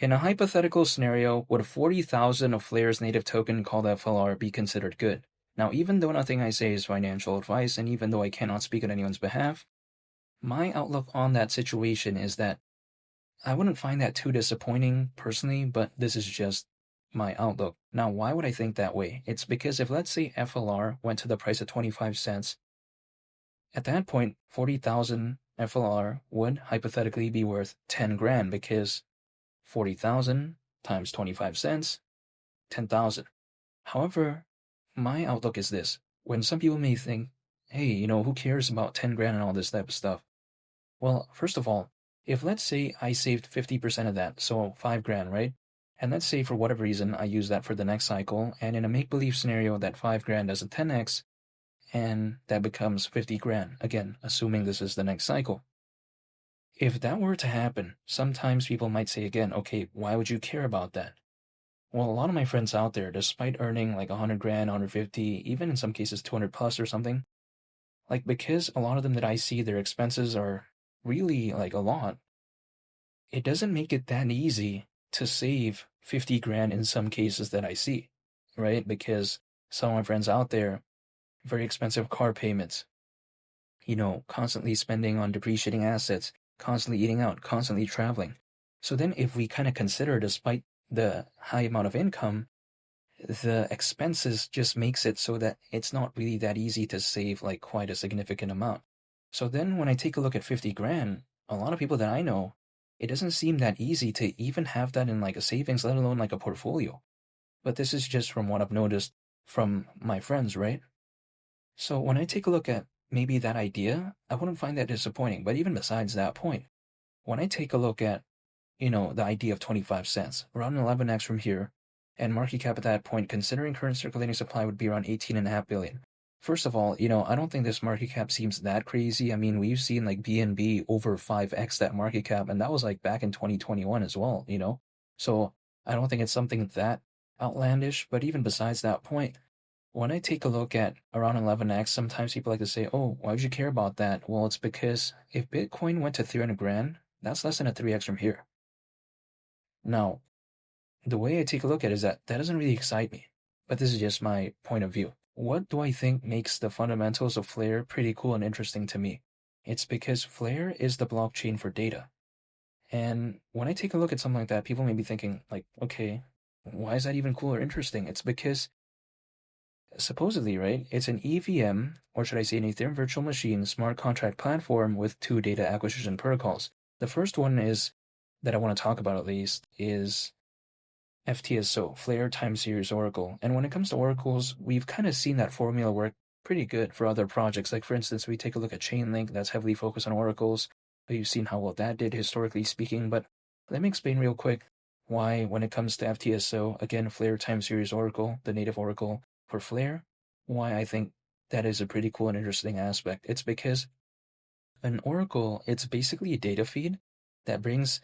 In a hypothetical scenario, would 40,000 of Flare's native token called FLR be considered good? Now, even though nothing I say is financial advice, and even though I cannot speak on anyone's behalf, my outlook on that situation is that I wouldn't find that too disappointing personally, but this is just my outlook. Now, why would I think that way? It's because if, let's say, FLR went to the price of 25 cents, at that point, 40,000 FLR would hypothetically be worth 10 grand because 40,000 times 25 cents, 10,000. However, my outlook is this. When some people may think, hey, who cares about 10 grand and all this type of stuff? Well, first of all, if let's say I saved 50% of that, so 5 grand, right? And let's say for whatever reason I use that for the next cycle, and in a make-believe scenario that 5 grand does a 10x, and that becomes 50 grand, again, assuming this is the next cycle. If that were to happen, sometimes people might say again, okay, why would you care about that? Well, a lot of my friends out there, despite earning like 100 grand, 150, even in some cases 200 plus or something, like because a lot of them that I see, their expenses are really like a lot, it doesn't make it that easy to save 50 grand in some cases that I see, right? Because some of my friends out there, very expensive car payments, constantly spending on depreciating assets, constantly eating out, constantly traveling. So then if we kind of consider, despite the high amount of income, the expenses just makes it so that it's not really that easy to save like quite a significant amount. So then when I take a look at 50 grand, a lot of people that I know, it doesn't seem that easy to even have that in like a savings, let alone like a portfolio. But this is just from what I've noticed from my friends, right? So when I take a look at maybe that idea, I wouldn't find that disappointing. But even besides that point, when I take a look at, the idea of 25 cents, around 11x from here, and market cap at that point, considering current circulating supply would be around 18.5 billion. First of all, I don't think this market cap seems that crazy. I mean, we've seen like BNB over 5x that market cap, and that was like back in 2021 as well, So I don't think it's something that outlandish, but even besides that point, when I take a look at around 11x, sometimes people like to say, oh, why would you care about that? Well, it's because if Bitcoin went to 300 grand, that's less than a 3x from here. Now, the way I take a look at it is that doesn't really excite me, but this is just my point of view. What do I think makes the fundamentals of Flare pretty cool and interesting to me? It's because Flare is the blockchain for data. And when I take a look at something like that, people may be thinking, like, okay, why is that even cool or interesting? It's because supposedly, right, it's an EVM, or should I say an Ethereum virtual machine smart contract platform with two data acquisition protocols. The first one is, that I want to talk about at least, is FTSO, Flare Time Series Oracle. And when it comes to oracles, we've kind of seen that formula work pretty good for other projects. Like for instance, we take a look at Chainlink, that's heavily focused on oracles. You've seen how well that did historically speaking, but let me explain real quick why when it comes to FTSO, again, Flare Time Series Oracle, the native oracle for Flare, why I think that is a pretty cool and interesting aspect. It's because an oracle, it's basically a data feed that brings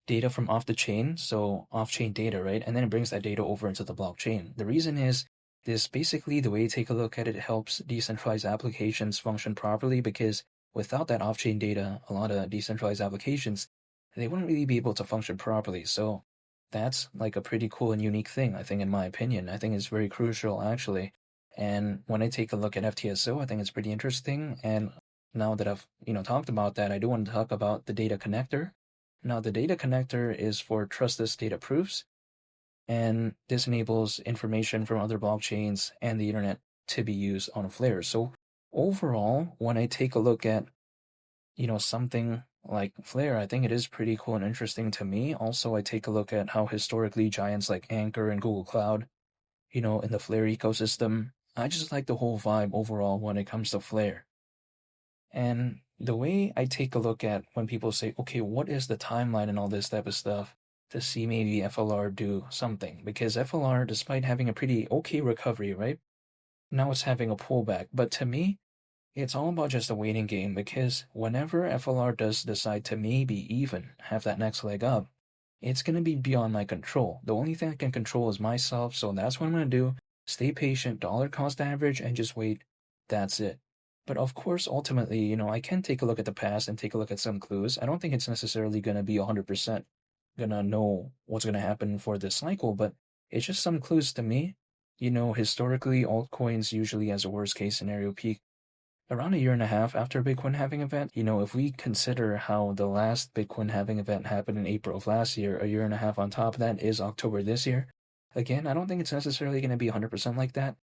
data from off the chain, so off-chain data, right? And then it brings that data over into the blockchain. The reason is this basically, the way you take a look at it, helps decentralized applications function properly, because without that off-chain data, a lot of decentralized applications, they wouldn't really be able to function properly. So that's like a pretty cool and unique thing, I think, in my opinion. I think it's very crucial, actually. And when I take a look at FTSO, I think it's pretty interesting. And now that I've, talked about that, I do want to talk about the data connector. Now, the data connector is for trustless data proofs, and this enables information from other blockchains and the internet to be used on Flare. So overall, when I take a look at, something like Flare, I think it is pretty cool and interesting to me. Also, I take a look at how historically giants like Anchor and Google Cloud, in the Flare ecosystem, I just like the whole vibe overall when it comes to Flare. And the way I take a look at when people say, okay, what is the timeline and all this type of stuff to see maybe FLR do something? Because FLR, despite having a pretty okay recovery, right? Now it's having a pullback. But to me, it's all about just a waiting game, because whenever FLR does decide to maybe even have that next leg up, it's going to be beyond my control. The only thing I can control is myself, so that's what I'm going to do. Stay patient, dollar cost average, and just wait. That's it. But of course, ultimately, I can take a look at the past and take a look at some clues. I don't think it's necessarily going to be 100%, gonna know what's gonna happen for this cycle, but it's just some clues to me. Historically, altcoins usually, as a worst case scenario, peak around a year and a half after a Bitcoin halving event. If we consider how the last Bitcoin halving event happened in April of last year, a year and a half on top of that is October this year. Again, I don't think it's necessarily going to be 100% like that.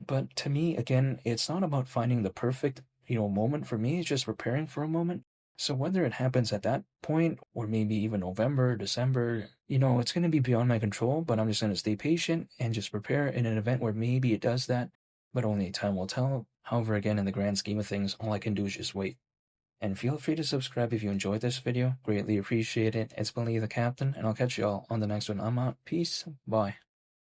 But to me, again, it's not about finding the perfect, moment for me. It's just preparing for a moment. So whether it happens at that point or maybe even November, December, it's going to be beyond my control, but I'm just going to stay patient and just prepare in an event where maybe it does that, but only time will tell. However, again, in the grand scheme of things, all I can do is just wait. And feel free to subscribe if you enjoyed this video. Greatly appreciate it. It's been Lee the Captain, and I'll catch y'all on the next one. I'm out. Peace. Bye.